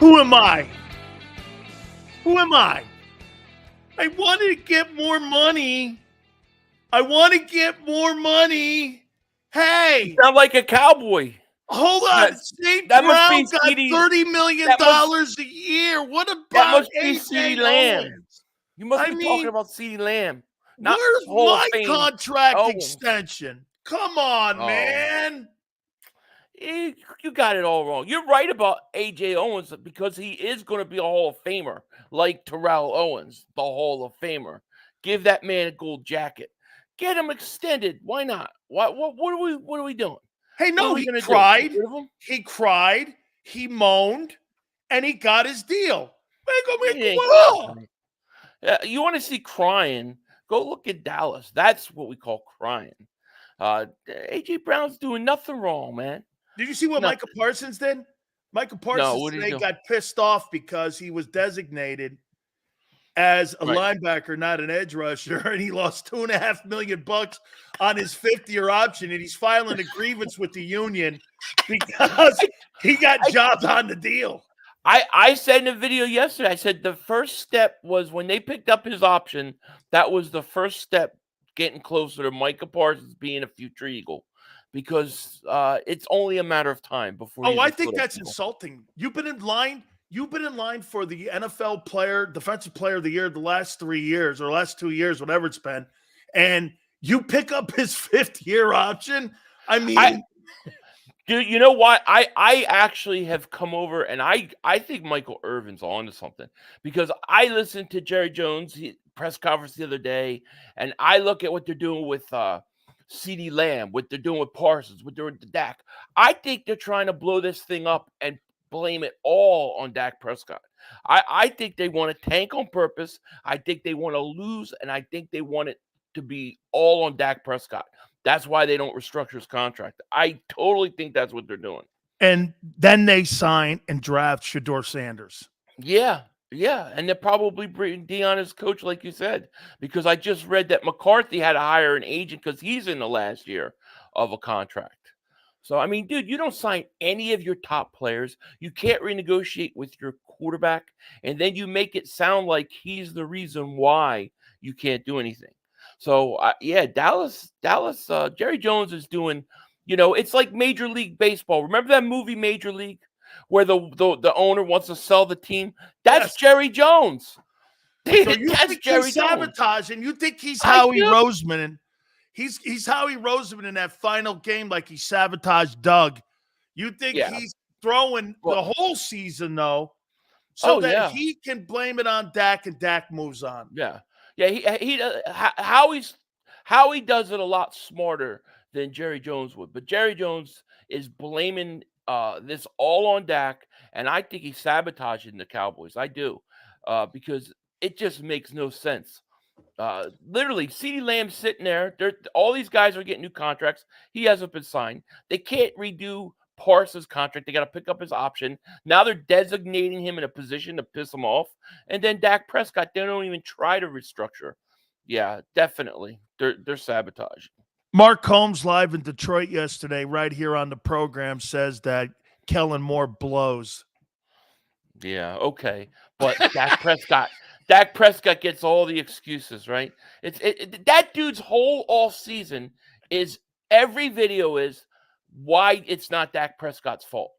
Who am I? Who am I? I wanted to get more money. I want to get more money. Hey, Sound like a cowboy. hold on. St. That must be Brown got CD $30 million a year. What That about must be A.J. CeeDee Lamb. Owens? You must I be mean, talking about CeeDee Lamb, not where's Hall of my Fame contract Owens. extension? Come on, Oh. man. You got it all wrong. You're right about A.J. Owens because he is going to be a Hall of Famer, like Terrell Owens, the Hall of Famer. Give that man a gold jacket. Get him extended. Why not? What are we doing? Hey, no, he gonna cried. do? Get rid of him? He cried. He moaned, and he got his deal. You want to see crying? Go look at Dallas. That's what we call crying. A.J. Brown's doing nothing wrong, man. Did you see what Nothing. Micah Parsons did? Micah No, Parsons what did he today do? got pissed off because he was designated as a Right. linebacker, not an edge rusher, and he lost $2.5 million on his fifth-year option, and he's filing a grievance with the union because he got jobbed on the deal. I said in a video yesterday, I said the first step was when they picked up his option, that was the first step getting closer to Micah Parsons being a future Eagle, because it's only a matter of time before. Oh, I think that's insulting. You've been in line for the NFL defensive player of the year the last 3 years or last 2 years, whatever it's been, and you pick up his fifth-year option. I mean, dude, you know what? I actually have come over, and I think Michael Irvin's onto something, because I listened to Jerry Jones' press conference the other day, and I look at what they're doing with CeeDee Lamb, what they're doing with Parsons, what they're doing with Dak. I think they're trying to blow this thing up and blame it all on Dak Prescott. I think they want to tank on purpose. I think they want to lose, and I think they want it to be all on Dak Prescott. That's why they don't restructure his contract. I totally think that's what they're doing. And then they sign and draft Shedeur Sanders. Yeah. And they're probably bringing Dion as coach, like you said, because I just read that McCarthy had to hire an agent because he's in the last year of a contract. So, I mean, dude, you don't sign any of your top players. You can't renegotiate with your quarterback, and then you make it sound like he's the reason why you can't do anything. So, Dallas, Jerry Jones is doing, it's like Major League Baseball. Remember that movie Major League, where the owner wants to sell the team? That's Yes. Jerry Jones. So you think he's sabotaging? You think he's Howie Roseman? And he's Howie Roseman in that final game, like he sabotaged Doug. You think he's throwing the whole season, though, so that he can blame it on Dak, and Dak moves on? Yeah. Howie does it a lot smarter than Jerry Jones would. But Jerry Jones is blaming this all on Dak, and I think he's sabotaging the Cowboys. I do, because it just makes no sense. Literally, CeeDee Lamb's sitting there. All these guys are getting new contracts. He hasn't been signed. They can't redo Parsons' contract. They got to pick up his option. Now they're designating him in a position to piss him off. And then Dak Prescott, they don't even try to restructure. Yeah, definitely. They're sabotaging. Mark Holmes, live in Detroit yesterday, right here on the program, says that Kellen Moore blows. Yeah, okay. But Dak Prescott gets all the excuses, right? That dude's whole off season is every video is why it's not Dak Prescott's fault.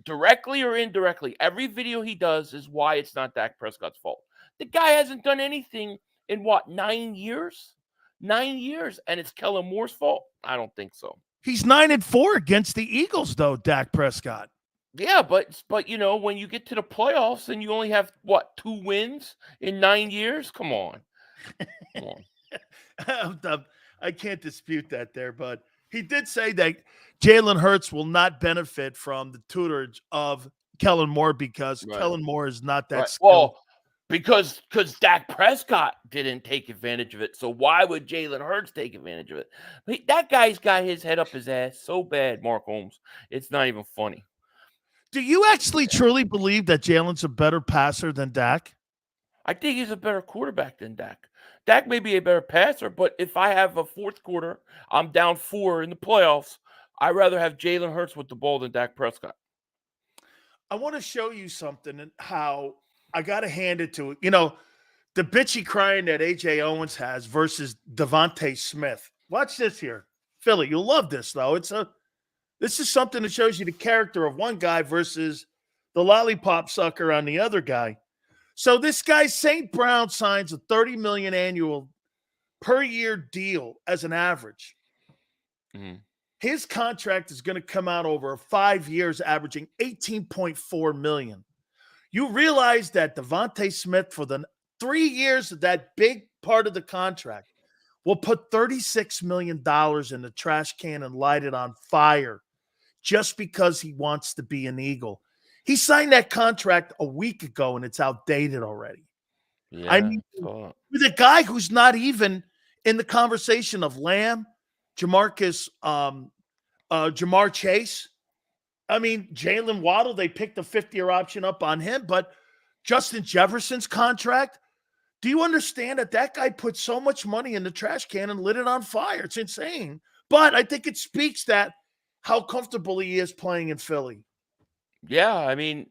Directly or indirectly, every video he does is why it's not Dak Prescott's fault. The guy hasn't done anything in 9 years? 9 years, and it's Kellen Moore's fault? I don't think so. He's 9-4 against the Eagles, though, Dak Prescott. Yeah, but when you get to the playoffs and you only have 2 wins in 9 years? Come on. I can't dispute that there, but he did say that Jaylen Hurts will not benefit from the tutorage of Kellen Moore because Kellen Moore is not that skilled. Well, because Dak Prescott didn't take advantage of it, so why would Jaylen Hurts take advantage of it? That guy's got his head up his ass so bad, Mark Holmes. It's not even funny. Do you actually truly believe that Jalen's a better passer than Dak? I think he's a better quarterback than Dak. Dak may be a better passer, but if I have a fourth quarter, I'm down 4 in the playoffs, I'd rather have Jaylen Hurts with the ball than Dak Prescott. I want to show you something and how I got to hand it to it. You know, the bitchy crying that AJ Owens has versus Devonta Smith. Watch this here. Philly, you'll love this, though. This is something that shows you the character of one guy versus the lollipop sucker on the other guy. So this guy, St. Brown, signs a $30 million annual per year deal as an average. Mm-hmm. His contract is going to come out over 5 years, averaging $18.4 million. You realize that Devonta Smith, for the 3 years of that big part of the contract, will put $36 million in the trash can and light it on fire just because he wants to be an Eagle. He signed that contract a week ago, and it's outdated already. Yeah, I mean, with a guy who's not even in the conversation of Lamb, Jamar Chase. I mean, Jalen Waddle, they picked a 50-year option up on him, but Justin Jefferson's contract, do you understand that guy put so much money in the trash can and lit it on fire? It's insane. But I think it speaks that how comfortable he is playing in Philly. Yeah, I mean,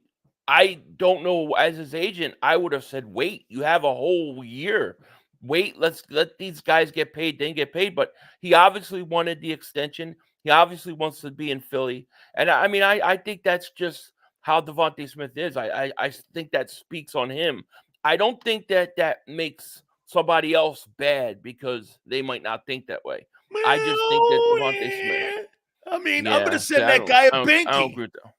I don't know. As his agent, I would have said, wait, you have a whole year. Wait, let these guys get paid, then get paid. But he obviously wanted the extension. He obviously wants to be in Philly. And I mean, I think that's just how Devonta Smith is. I think that speaks on him. I don't think that makes somebody else bad because they might not think that way. I just think that Devonta Smith. I mean, I'm going to send that guy a binky. I don't agree with that.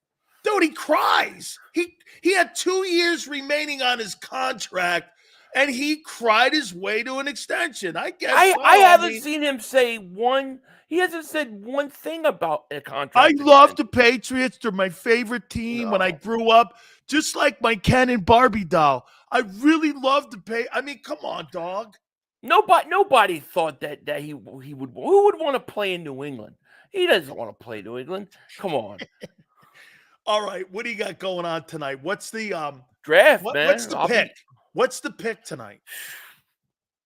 Dude, he cries. He had 2 years remaining on his contract, and he cried his way to an extension. I guess I haven't seen him say one. He hasn't said one thing about a contract. I love the Patriots. They're my favorite team when I grew up, just like my Ken and Barbie doll. I really love the pay. I mean, come on, dog. Nobody thought that he would. Who would want to play in New England? He doesn't want to play New England. Come on. All right, what do you got going on tonight? What's the draft, man? What's the pick? What's the pick tonight?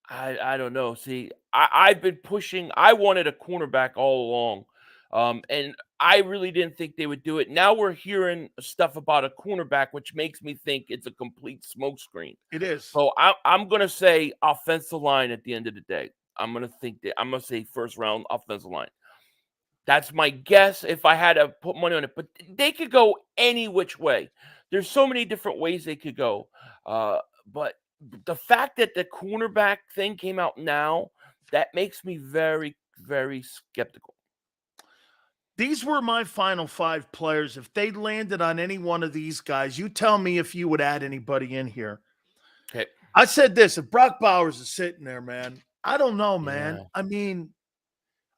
I don't know. See, I've been pushing. I wanted a cornerback all along, and I really didn't think they would do it. Now we're hearing stuff about a cornerback, which makes me think it's a complete smokescreen. It is. So I'm gonna say offensive line at the end of the day. I'm gonna say first round offensive line. That's my guess if I had to put money on it. But they could go any which way. There's so many different ways they could go. But the fact that the cornerback thing came out now, that makes me very, very skeptical. These were my final 5 players. If they landed on any one of these guys, you tell me if you would add anybody in here. Okay. I said this, if Brock Bowers is sitting there, man, I don't know, man. Yeah. I mean,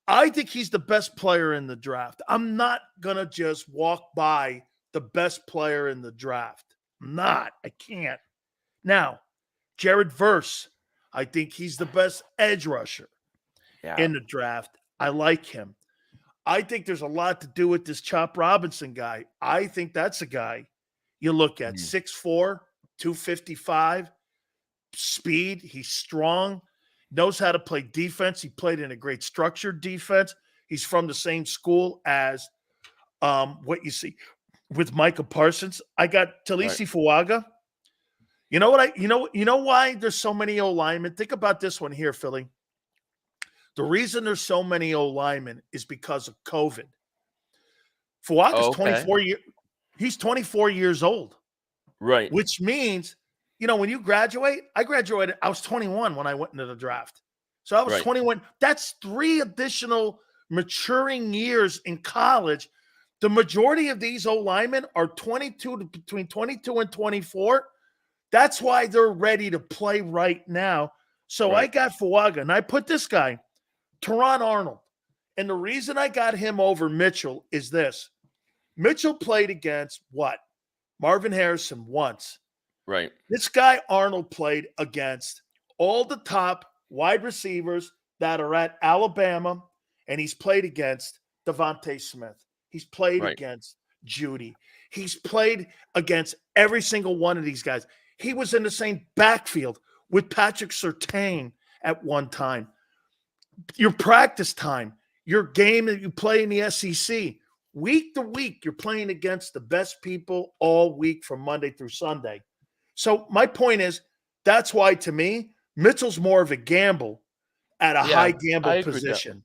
I think he's the best player in the draft. I'm not going to just walk by the best player in the draft. I'm not. I can't. Now, Jared Verse, I think he's the best edge rusher in the draft. I like him. I think there's a lot to do with this Chop Robinson guy. I think that's a guy you look at. 6'4", 255, speed. He's strong, knows how to play defense. He played in a great structured defense. He's from the same school as what you see with Micah Parsons. I got Talisi Fuaga. You know what? You know why there's so many O-linemen? Think about this one here, Philly. The reason there's so many O-linemen is because of COVID. Fuaga's 24 years. He's 24 years old. Right. Which means, when you graduate, I graduated, I was 21 when I went into the draft. So I was 21. That's 3 additional maturing years in college. The majority of these O-linemen are between 22 and 24. That's why they're ready to play right now. So I got Fuaga, and I put this guy, Teron Arnold. And the reason I got him over Mitchell is this. Mitchell played against what? Marvin Harrison once. Right. This guy Arnold played against all the top wide receivers that are at Alabama, and he's played against Devonta Smith. He's played against Judy. He's played against every single one of these guys. He was in the same backfield with Patrick Surtain at one time. Your practice time, your game that you play in the SEC, week to week, you're playing against the best people all week from Monday through Sunday. So my point is, that's why to me, Mitchell's more of a gamble at a high gamble I agree with that. position.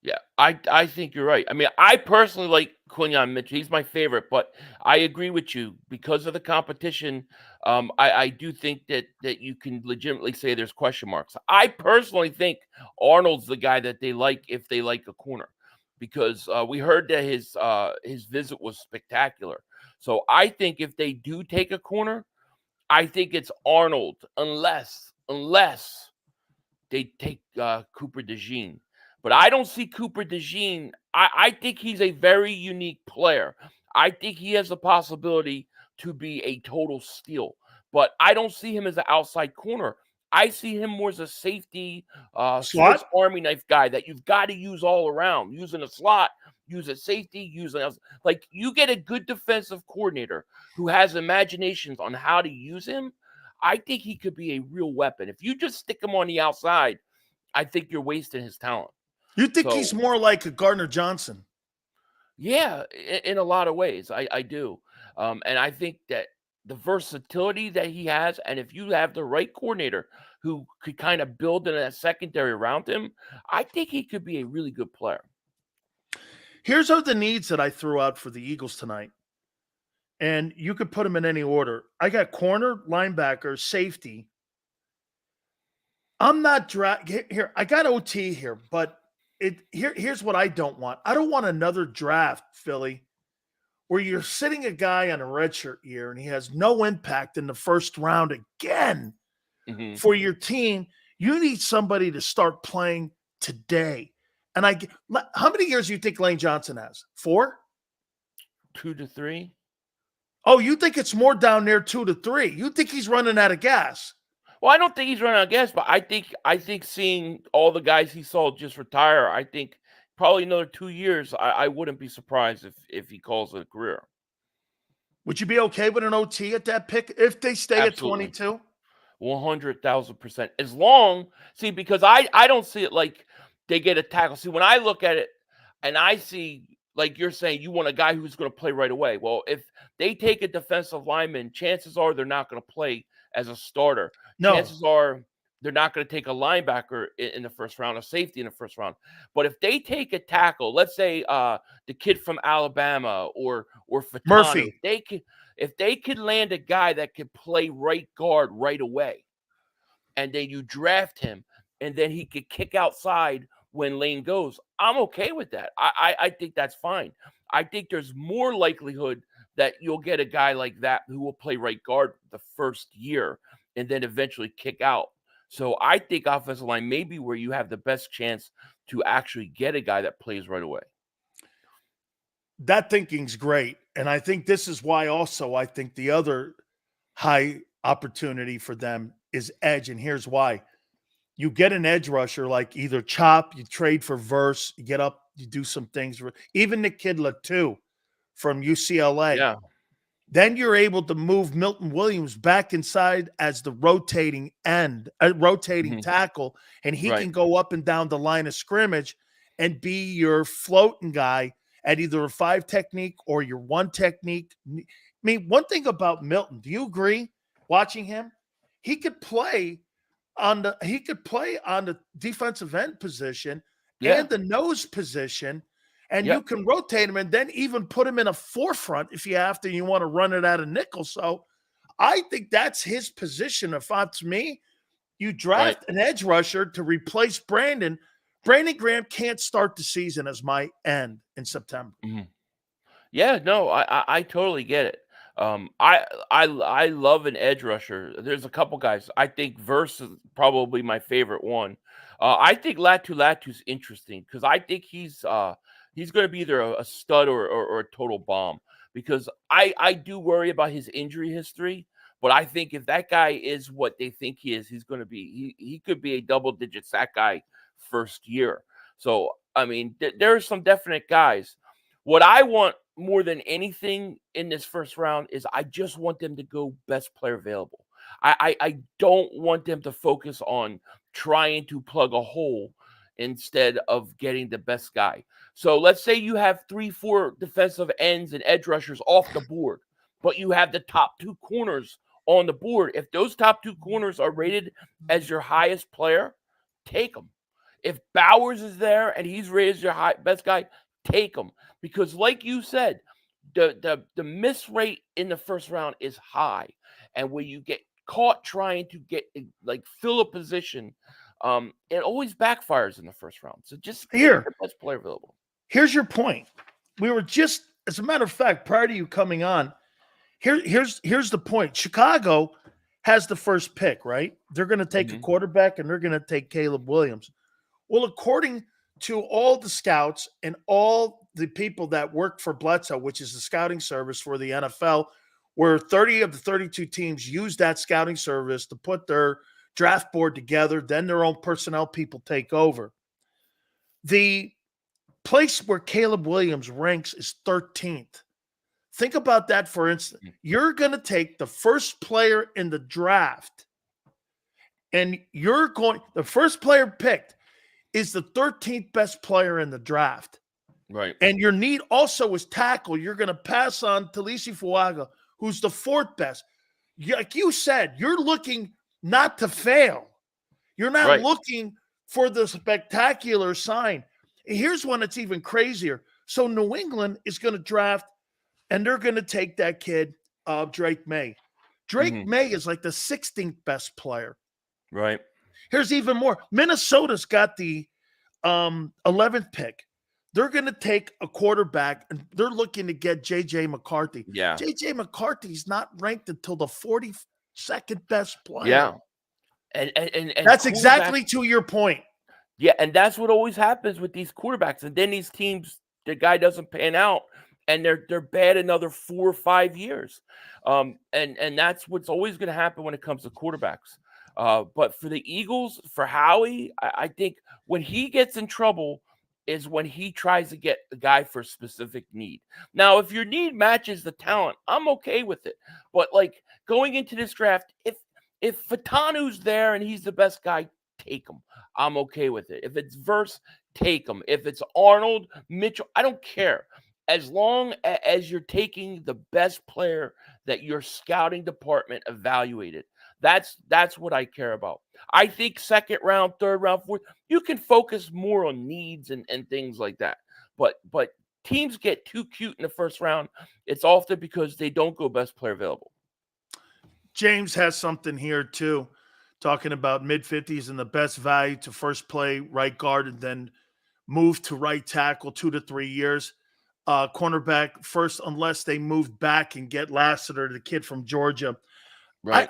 Yeah, I think you're right. I mean, I personally like Quinyon Mitchell. He's my favorite, but I agree with you because of the competition. I do think that you can legitimately say there's question marks. I personally think Arnold's the guy that they like if they like a corner, because we heard that his visit was spectacular. So I think if they do take a corner, I think it's Arnold, unless they take Cooper DeJean. But I don't see Cooper DeJean. I think he's a very unique player. I think he has the possibility to be a total steal. But I don't see him as an outside corner. I see him more as a safety, Swiss Army knife guy that you've got to use all around. Using a slot, use a safety, like you get a good defensive coordinator who has imaginations on how to use him. I think he could be a real weapon. If you just stick him on the outside, I think you're wasting his talent. You think he's more like a Gardner Johnson? Yeah, in a lot of ways, I do. And I think that the versatility that he has, and if you have the right coordinator who could kind of build in a secondary around him, I think he could be a really good player. Here's the needs that I threw out for the Eagles tonight. And you could put them in any order. I got corner, linebacker, safety. I'm not here. I got OT here, but here's what I don't want. I don't want another draft, Philly, where you're sitting a guy on a redshirt year and he has no impact in the first round again for your team. You need somebody to start playing today. And how many years do you think Lane Johnson has? 4? 2 to 3. Oh, you think it's more down there, 2 to 3? You think he's running out of gas? Well, I don't think he's running out of gas, but I think seeing all the guys he saw just retire, I think probably another 2 years, I wouldn't be surprised if he calls it a career. Would you be okay with an OT at that pick if they stay Absolutely. at 22? 100,000%. As long, see, because I don't see it like they get a tackle. See, when I look at it and I see, like you're saying, you want a guy who's going to play right away. Well, if they take a defensive lineman, chances are they're not going to play as a starter. No. Chances are they're not going to take a linebacker in the first round, a safety in the first round. But if they take a tackle, let's say the kid from Alabama or Fatano, Murphy, if they could land a guy that could play right guard right away, and then you draft him, and then he could kick outside when Lane goes, I'm okay with that. I think that's fine. I think there's more likelihood that you'll get a guy like that who will play right guard the first year and then eventually kick out. So I think offensive line may be where you have the best chance to actually get a guy that plays right away. That thinking's great. And I think this is why also I think the other high opportunity for them is edge. And here's why. You get an edge rusher like either Chop, you trade for Verse, you get up, you do some things. Even the kid Latu from UCLA. Yeah. Then you're able to move Milton Williams back inside as the rotating tackle, and he can go up and down the line of scrimmage and be your floating guy at either a 5 technique or your 1 technique. I mean, one thing about Milton, do you agree? Watching him, he could play on the defensive end position and the nose position. And you can rotate him and then even put him in a forefront if you have to. You want to run it out of nickel. So I think that's his position. If it's me, you draft an edge rusher to replace Brandon. Brandon Graham can't start the season as my end in September. Yeah, no, I totally get it. I love an edge rusher. There's a couple guys. I think Verse is probably my favorite one. I think Latu's interesting because I think he's going to be either a stud or a total bomb, because I do worry about his injury history. But I think if that guy is what they think he is, he's going to be, he could be a double-digit sack guy first year. So, I mean, there are some definite guys. What I want more than anything in this first round is I just want them to go best player available. I don't want them to focus on trying to plug a hole instead of getting the best guy. So let's say you have 3-4 defensive ends and edge rushers off the board, but you have the top 2 corners on the board. If those top 2 corners are rated as your highest player, take them. If Bowers is there and he's rated as your best guy, take him. Because like you said, the miss rate in the first round is high. And when you get caught trying to fill a position, it always backfires in the first round. So just here, the best player available. Here's your point. We were just, as a matter of fact, prior to you coming on, here's the point. Chicago has the first pick, right? They're going to take a quarterback and they're going to take Caleb Williams. Well, according to all the scouts and all the people that work for Bledsoe, which is the scouting service for the NFL, where 30 of the 32 teams use that scouting service to put their draft board together, then their own personnel people take over. The place where Caleb Williams ranks is 13th. Think about that for instance. You're going to take the first player in the draft, and the first player picked is the 13th best player in the draft. Right. And your need also is tackle. You're going to pass on Talisi Fuaga, who's the 4th best. Like you said, you're looking not to fail. You're not looking for the spectacular sign. Here's one that's even crazier. So New England is going to draft, and they're going to take that kid, Drake May. Drake May is like the 16th best player. Right. Here's even more. Minnesota's got the 11th pick. They're going to take a quarterback, and they're looking to get J.J. McCarthy. Yeah. J.J. McCarthy's not ranked until the 42nd best player. Yeah. And that's exactly to your point. Yeah, and that's what always happens with these quarterbacks. And then these teams, the guy doesn't pan out, and they're bad another 4 or 5 years. And that's what's always going to happen when it comes to quarterbacks. But for the Eagles, for Howie, I think when he gets in trouble is when he tries to get a guy for a specific need. Now, if your need matches the talent, I'm okay with it. But like going into this draft, if Fatanu's there and he's the best guy, take him. I'm okay with it. If it's Verse, take him. If it's Arnold, Mitchell, I don't care. As long as you're taking the best player that your scouting department evaluated. That's what I care about. I think 2nd round, 3rd round, 4th, you can focus more on needs and things like that. But teams get too cute in the 1st round. It's often because they don't go best player available. James has something here too, talking about mid-50s and the best value to first play right guard and then move to right tackle 2 to 3 years. Cornerback first, unless they move back and get Lassiter, the kid from Georgia. Right.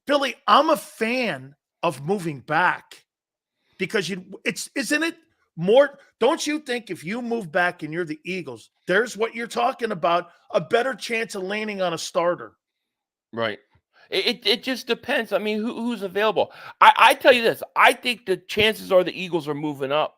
Billy, I'm a fan of moving back because isn't it more? Don't you think if you move back and you're the Eagles, there's what you're talking about, a better chance of landing on a starter? Right. It just depends. I mean, who's available? I tell you this. I think the chances are the Eagles are moving up,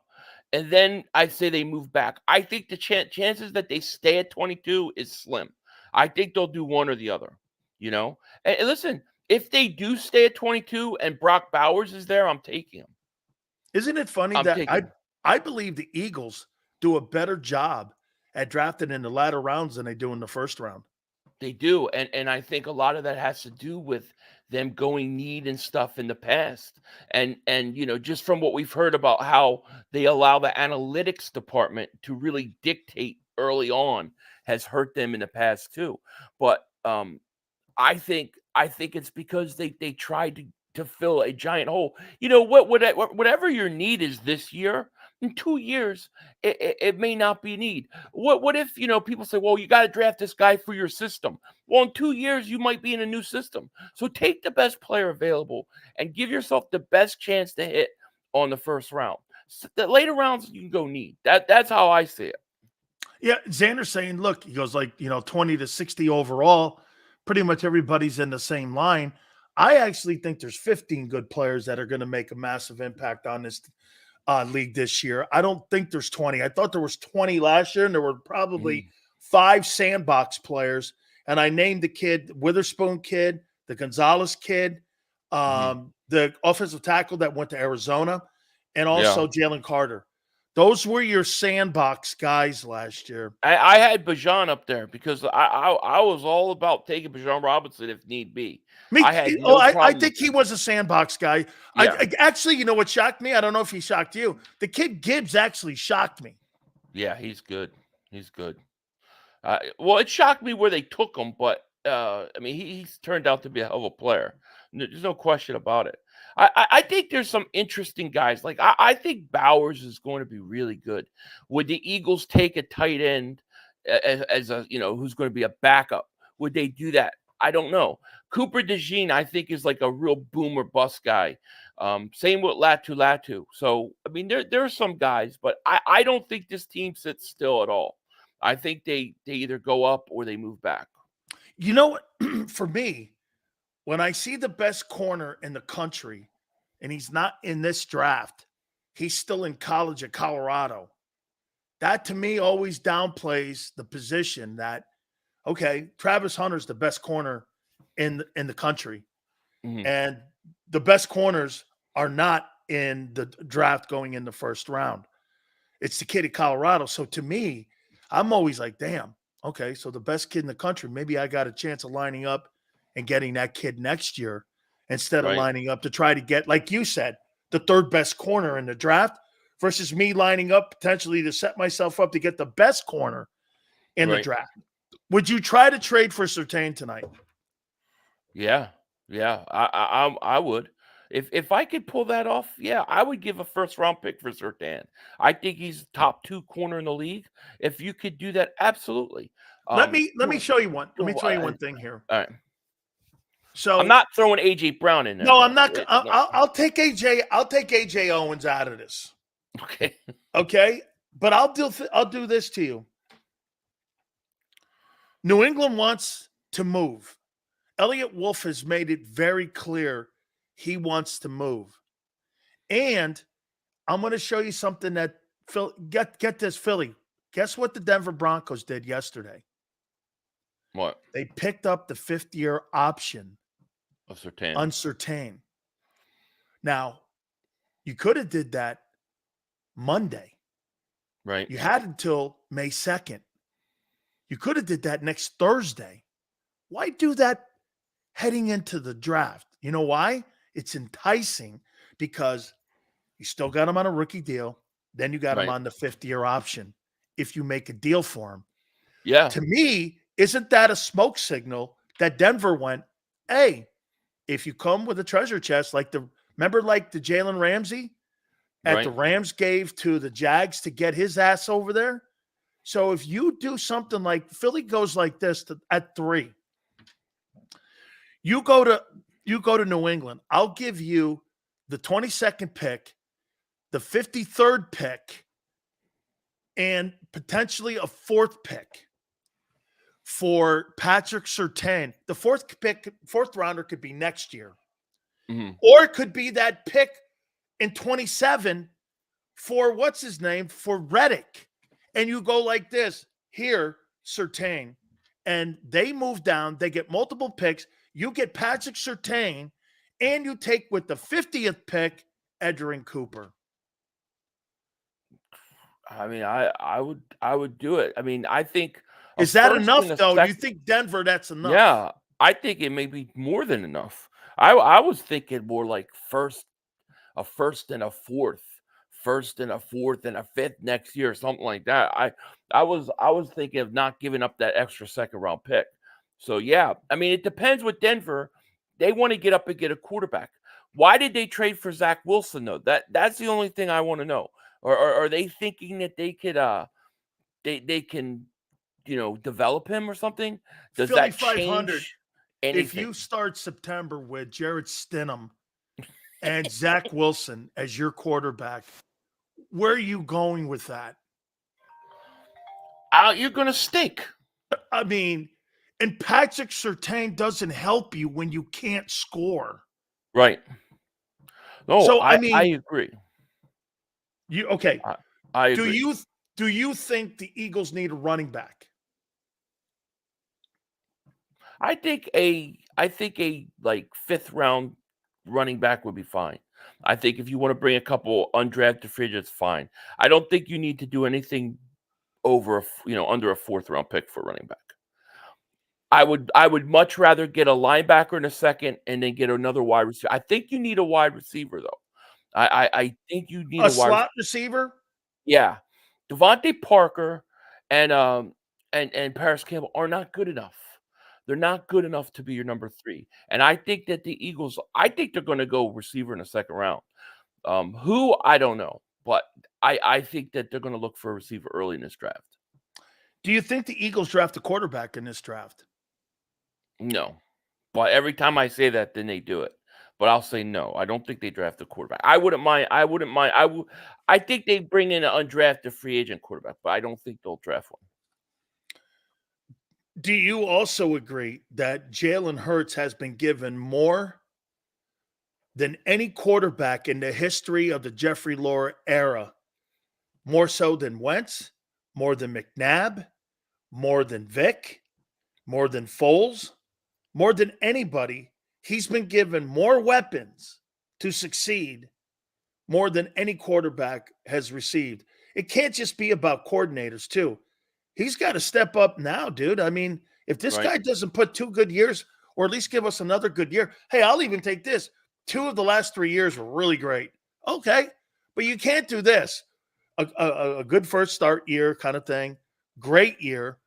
and then I say they move back. I think the chances that they stay at 22 is slim. I think they'll do one or the other. You know, and listen, if they do stay at 22 and Brock Bowers is there, I'm taking him. Isn't it funny that I believe the Eagles do a better job at drafting in the latter rounds than they do in the 1st round? They do, and I think a lot of that has to do with them going need and stuff in the past, and you know, just from what we've heard about how they allow the analytics department to really dictate early on has hurt them in the past too. But I think it's because they tried to fill a giant hole. You know, whatever your need is this year, in 2 years, it may not be a need. What if, you know, people say, well, you got to draft this guy for your system. Well, in 2 years, you might be in a new system. So take the best player available and give yourself the best chance to hit on the 1st round. So the later rounds, you can go need. That's how I see it. Yeah, Xander's saying, look, he goes 20 to 60 overall. Pretty much everybody's in the same line. I actually think there's 15 good players that are going to make a massive impact on this league this year. I don't think there's 20. I thought there was 20 last year, and there were probably 5 sandbox players. And I named the kid, Witherspoon kid, the Gonzalez kid, the offensive tackle that went to Arizona, and also Jalen Carter. Those were your sandbox guys last year. I had Bijan up there because I was all about taking Bijan Robinson if need be. I think he was a sandbox guy. Yeah. I actually, you know what shocked me? I don't know if he shocked you. The kid Gibbs actually shocked me. Yeah, he's good. He's good. Well, it shocked me where they took him, but I mean, he's turned out to be a hell of a player. There's no question about it. I think there's some interesting guys. Like I think Bowers is going to be really good. Would the Eagles take a tight end as a who's going to be a backup? Would they do that? I don't know. Cooper DeJean, I think, is like a real boom or bust guy. Same with Latu. So I mean, there are some guys, but I don't think this team sits still at all. I think they either go up or they move back. You know what? For me, when I see the best corner in the country, and he's not in this draft, he's still in college at Colorado. That to me always downplays the position that, okay, Travis Hunter's the best corner in the country. Mhm. And the best corners are not in the draft going in the first round. It's the kid at Colorado. So to me, I'm always like, damn, okay, so the best kid in the country, maybe I got a chance of lining up and getting that kid next year instead of lining up to try to get, like you said, the third best corner in the draft versus me lining up potentially to set myself up to get the best corner in the draft. Would you try to trade for Surtain tonight? Yeah. I would. If I could pull that off, yeah, I would give a first round pick for Surtain. I think he's top 2 corner in the league. If you could do that, absolutely. Let me show you one. Let me show you one thing here. All right. So I'm not throwing AJ Brown in there. No, I'm not. I'll take AJ. I'll take AJ Owens out of this. Okay. Okay, but I'll do this to you. New England wants to move. Elliott Wolf has made it very clear he wants to move. And I'm going to show you something that get this, Philly. Guess what the Denver Broncos did yesterday? What? They picked up the 5th-year option of Surtain. On Surtain. Now, you could have did that Monday. Right. You had until May 2nd. You could have did that next Thursday. Why do that heading into the draft? You know why? It's enticing because you still got him on a rookie deal. Then you got him on the 5th-year option if you make a deal for him. Yeah. To me, isn't that a smoke signal that Denver went, hey, if you come with a treasure chest, remember the Jalen Ramsey at the Rams gave to the Jags to get his ass over there? So if you do something like Philly goes like this at 3, you go to New England. I'll give you the 22nd pick, the 53rd pick, and potentially a 4th pick for Patrick Surtain. The 4th rounder could be next year. Mm-hmm. Or it could be that pick in 27 for what's his name? For Reddick. And you go like this, here, Surtain. And they move down, they get multiple picks. You get Patrick Surtain, and you take with the 50th pick, Edgerrin Cooper. I mean, I would do it. I mean, I think is that enough though? Do you think Denver that's enough? Yeah, I think it may be more than enough. I was thinking more like a first and a fourth and a 5th next year, something like that. I was thinking of not giving up that extra 2nd round pick. So yeah, I mean, it depends with Denver. They want to get up and get a quarterback. Why did they trade for Zach Wilson though? That's the only thing I want to know. Or are they thinking that they could they can develop him or something? Does that change anything? If you start September with Jarrett Stidham and Zach Wilson as your quarterback, where are you going with that? You're going to stink. I mean, and Patrick Surtain doesn't help you when you can't score. Right. No, so I agree. I agree. Do you think the Eagles need a running back? I think a 5th round running back would be fine. I think if you want to bring a couple undrafted free agents, fine. I don't think you need to do anything over, under a 4th round pick for running back. I would much rather get a linebacker in a second and then get another wide receiver. I think you need a wide receiver though. I think you need a wide slot receiver. Yeah, Devontae Parker and Paris Campbell are not good enough. They're not good enough to be your number 3. And I think that the Eagles, I think they're going to go receiver in the 2nd round. Who I don't know, but I think that they're going to look for a receiver early in this draft. Do you think the Eagles draft a quarterback in this draft? No, but every time I say that, then they do it. But I'll say no. I don't think they draft a quarterback. I wouldn't mind. I think they bring in an undrafted free agent quarterback, but I don't think they'll draft one. Do you also agree that Jaylen Hurts has been given more than any quarterback in the history of the Jeffrey Lurie era? More so than Wentz, more than McNabb, more than Vic, more than Foles, more than anybody. He's been given more weapons to succeed more than any quarterback has received. It can't just be about coordinators, too. He's got to step up now, dude. I mean, if this guy doesn't put 2 good years or at least give us another good year, hey, I'll even take this. 2 of the last 3 years were really great. Okay, but you can't do this. A good first start year kind of thing, great year,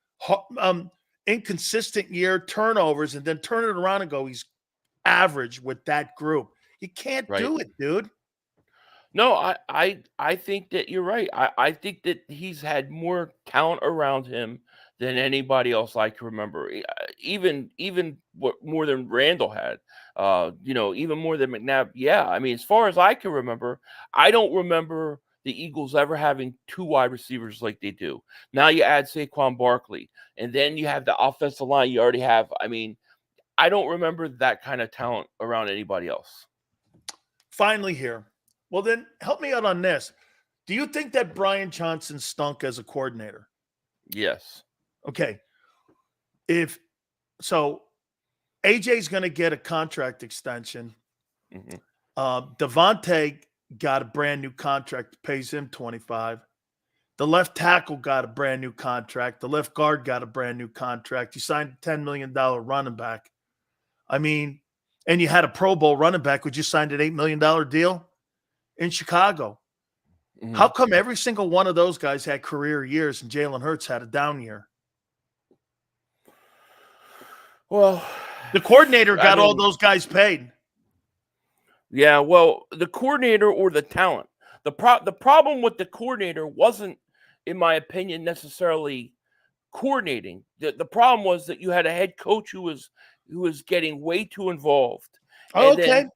inconsistent year, turnovers, and then turn it around and go, he's average with that group. You can't do it, dude. No, I think that you're right. I think that he's had more talent around him than anybody else I can remember. Even what more than Randall had. Even more than McNabb. Yeah, I mean, as far as I can remember, I don't remember the Eagles ever having 2 wide receivers like they do. Now you add Saquon Barkley, and then you have the offensive line you already have. I mean, I don't remember that kind of talent around anybody else. Finally here. Well, then help me out on this. Do you think that Brian Johnson stunk as a coordinator? Yes. Okay. If so, AJ's going to get a contract extension. Mm-hmm. Devontae got a brand new contract, pays him $25. The left tackle got a brand new contract. The left guard got a brand new contract. You signed a $10 million running back. I mean, and you had a Pro Bowl running back, which you signed an $8 million deal in Chicago. Mm-hmm. How come every single one of those guys had career years and Jaylen Hurts had a down year? Well, the coordinator got all those guys paid. Yeah, well, the coordinator or the talent. The problem with the coordinator wasn't, in my opinion, necessarily coordinating. The problem was that you had a head coach who was getting way too involved. Oh, okay.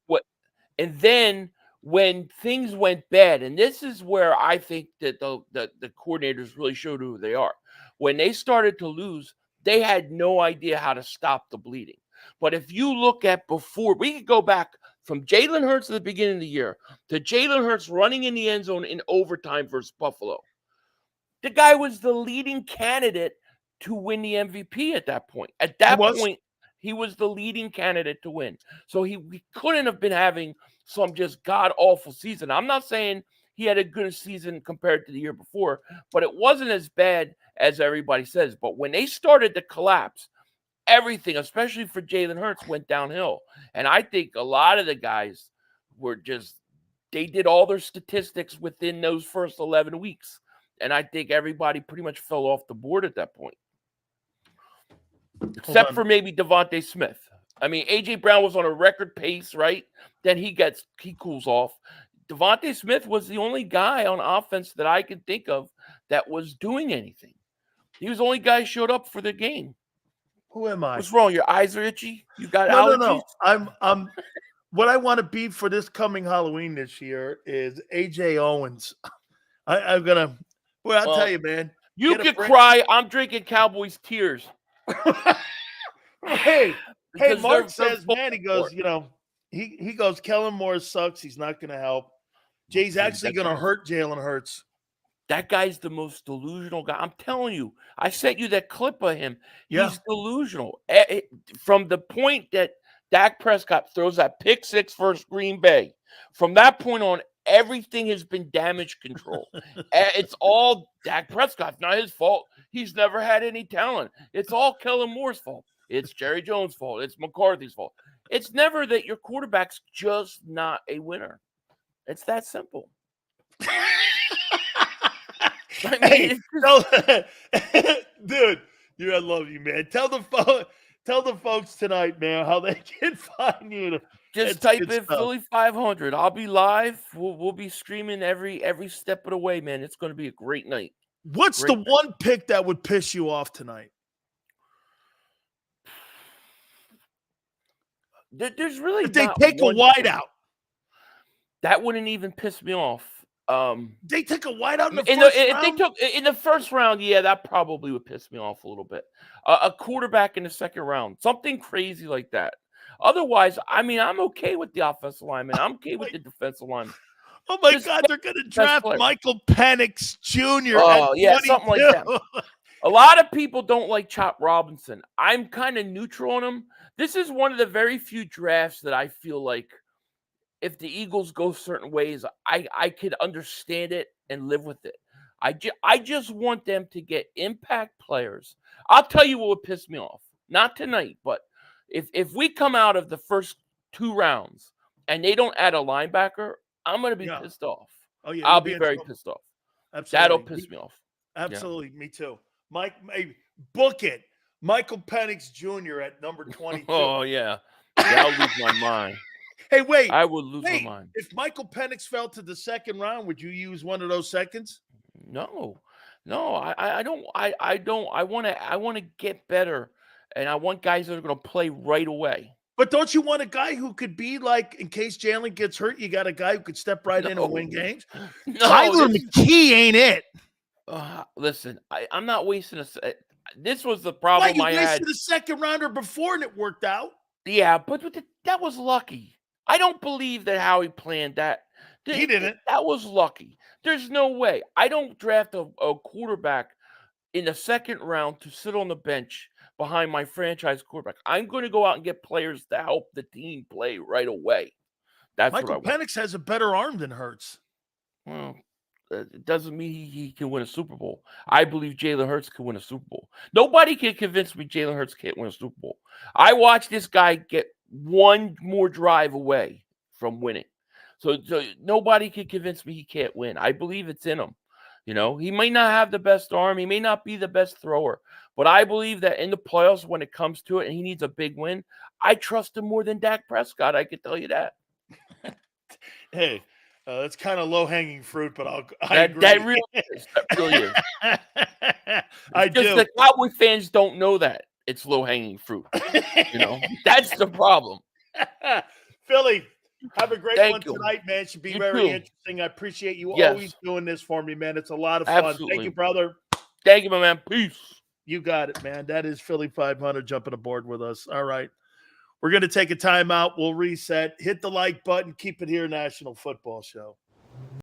And then when things went bad, and this is where I think that the coordinators really showed who they are. When they started to lose, they had no idea how to stop the bleeding. But if you look at before, we could go back from Jaylen Hurts at the beginning of the year to Jaylen Hurts running in the end zone in overtime versus Buffalo. The guy was the leading candidate to win the MVP at that point. At that point, he was the leading candidate to win. So he couldn't have been having some just god-awful season. I'm not saying he had a good season compared to the year before, but it wasn't as bad as everybody says. But when they started to collapse, everything, especially for Jaylen Hurts, went downhill. And I think a lot of the guys were they did all their statistics within those first 11 weeks. And I think everybody pretty much fell off the board at that point. Except for maybe Devonta Smith. I mean, A.J. Brown was on a record pace, right? Then he cools off. Devonta Smith was the only guy on offense that I could think of that was doing anything. He was the only guy who showed up for the game. Who am I? What's wrong? Your eyes are itchy? You got allergies? No. I'm what I want to be for this coming Halloween this year is AJ Owens. I'm gonna. Well, I'll tell you, man. You could cry. I'm drinking Cowboys tears. Hey, Mark says, man, he goes, he goes, Kellen Moore sucks. He's not going to help. Jay's actually going to hurt Jaylen Hurts. That guy's the most delusional guy. I'm telling you. I sent you that clip of him. Yeah. He's delusional. From the point that Dak Prescott throws that pick six versus Green Bay. From that point on, everything has been damage control. It's all Dak Prescott. It's not his fault. He's never had any talent. It's all Kellen Moore's fault. It's Jerry Jones' fault. It's McCarthy's fault. It's never that your quarterback's just not a winner. It's that simple. I mean, dude, I love you, man. Tell the folks tonight, man, how they can find you. Just type in Philly.500. I'll be live. We'll be streaming every step of the way, man. It's going to be a great night. What's the one pick that would piss you off tonight? There's really if they take a wideout. That wouldn't even piss me off. They took a wideout in the first round? If they took in the first round, yeah, that probably would piss me off a little bit. A quarterback in the second round, something crazy like that. Otherwise, I mean, I'm okay with the offensive lineman. I'm okay with the defensive lineman. Oh my God, they're going to draft Michael Penix Jr. Oh yeah, something like that. A lot of people don't like Chop Robinson. I'm kind of neutral on him. This is one of the very few drafts that I feel like if the Eagles go certain ways, I could understand it and live with it. I just want them to get impact players. I'll tell you what would piss me off. Not tonight, but if we come out of the first two rounds and they don't add a linebacker, I'm going to be pissed off. Oh yeah, I'll be very pissed off. Absolutely. That'll piss me off. Absolutely, me too. Mike, book it. Michael Penix Jr. at number 22. Oh yeah, I'll lose my mind. Hey, wait. I would lose my mind. If Michael Penix fell to the second round, would you use one of those seconds? No, I don't. I want to get better, and I want guys that are going to play right away. But don't you want a guy who could be like, in case Jaylen gets hurt, you got a guy who could step right in and win games? No, Tyler McKee ain't it. Listen, I'm not wasting this was the problem I had. You wasted a second rounder before and it worked out. Yeah, but that was lucky. I don't believe that Howie planned that. He didn't. That was lucky. There's no way. I don't draft a quarterback in the second round to sit on the bench behind my franchise quarterback. I'm going to go out and get players to help the team play right away. That's Michael Penix has a better arm than Hurts. Well, it doesn't mean he can win a Super Bowl. I believe Jaylen Hurts can win a Super Bowl. Nobody can convince me Jaylen Hurts can't win a Super Bowl. I watched this guy get one more drive away from winning. So nobody can convince me he can't win. I believe it's in him. You know, he may not have the best arm. He may not be the best thrower. But I believe that in the playoffs, when it comes to it and he needs a big win, I trust him more than Dak Prescott. I can tell you that. Hey, that's kind of low-hanging fruit, but I agree. That really is. That really is. I do. The Cowboy fans don't know that it's low-hanging fruit. You know, that's the problem. Philly, have a great one tonight, man. Should be very interesting. I appreciate you always doing this for me, man. It's a lot of fun. Absolutely. Thank you, brother. Thank you, my man. Peace. You got it, man. That is Philly.500 jumping aboard with us. All right. We're going to take a timeout. We'll reset. Hit the like button. Keep it here, National Football Show.